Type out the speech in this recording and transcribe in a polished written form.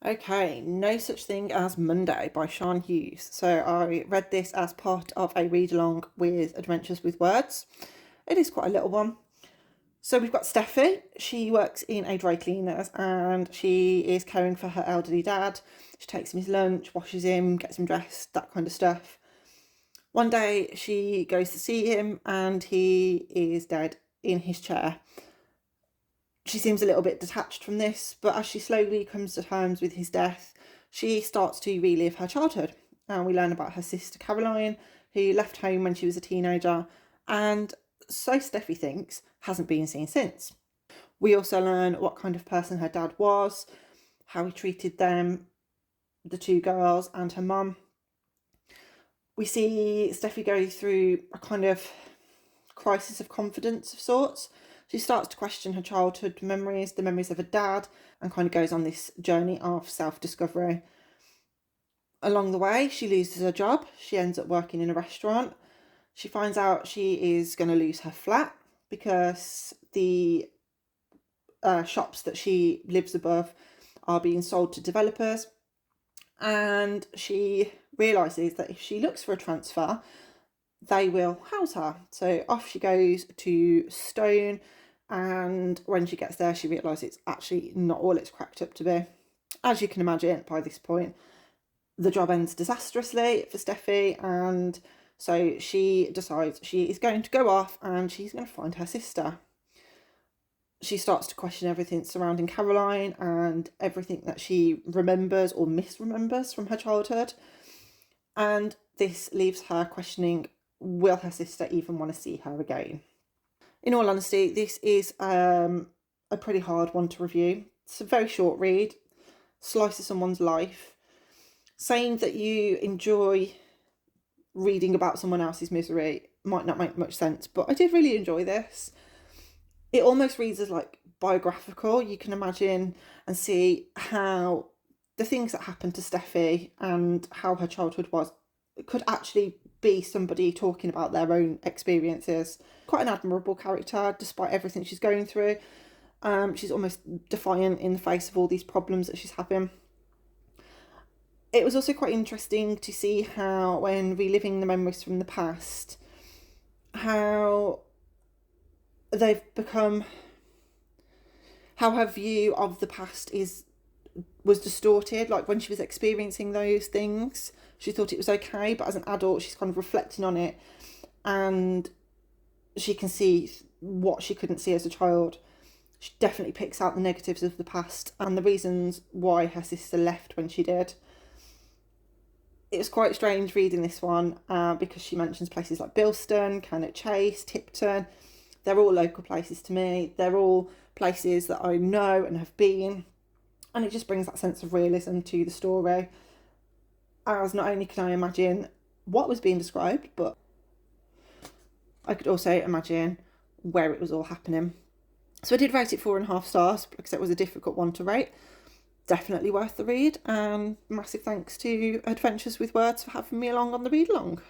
Okay, No Such Thing as Monday by Sian Hughes. So I read this as part of a read along with Adventures with Words. It is quite a little one. So we've got Steffi. She works in a dry cleaners and she is caring for her elderly dad. She takes him his lunch, washes him, gets him dressed, that kind of stuff. One day she goes to see him and he is dead in his chair. She seems a little bit detached from this, but as she slowly comes to terms with his death, she starts to relive her childhood. And we learn about her sister Caroline, who left home when she was a teenager, and so Steffi thinks hasn't been seen since. We also learn what kind of person her dad was, how he treated them, the two girls, and her mum. We see Steffi go through a kind of crisis of confidence of sorts. She starts to question her childhood memories, the memories of her dad, and kind of goes on this journey of self-discovery. Along the way, she loses her job. She ends up working in a restaurant. She finds out she is going to lose her flat because the shops that she lives above are being sold to developers. And she realises that if she looks for a transfer, they will house her. So off she goes to Stone, and when she gets there, she realises it's actually not all it's cracked up to be. As you can imagine, by this point, the job ends disastrously for Steffi, and so she decides she is going to go off and she's going to find her sister. She starts to question everything surrounding Caroline and everything that she remembers or misremembers from her childhood. And this leaves her questioning, will her sister even want to see her again? In all honesty, this is a pretty hard one to review. It's a very short read, slice of someone's life. Saying that you enjoy reading about someone else's misery might not make much sense, but I did really enjoy this. It almost reads as like biographical. You can imagine and see how the things that happened to Steffi and how her childhood was could actually be somebody talking about their own experiences. Quite an admirable character despite everything she's going through. She's almost defiant in the face of all these problems that she's having. It was also quite interesting to see how, when reliving the memories from the past, how they've become, how her view of the past was distorted. Like when she was experiencing those things, she thought it was okay, but as an adult, she's kind of reflecting on it, and she can see what she couldn't see as a child. She definitely picks out the negatives of the past and the reasons why her sister left when she did. It was quite strange reading this one because she mentions places like Bilston, Cannock Chase, Tipton. They're all local places to me. They're all places that I know and have been. And it just brings that sense of realism to the story. As not only can I imagine what was being described, but I could also imagine where it was all happening. So I did rate it 4.5 stars because it was a difficult one to rate. Definitely worth the read, and massive thanks to Adventures with Words for having me along on the read along.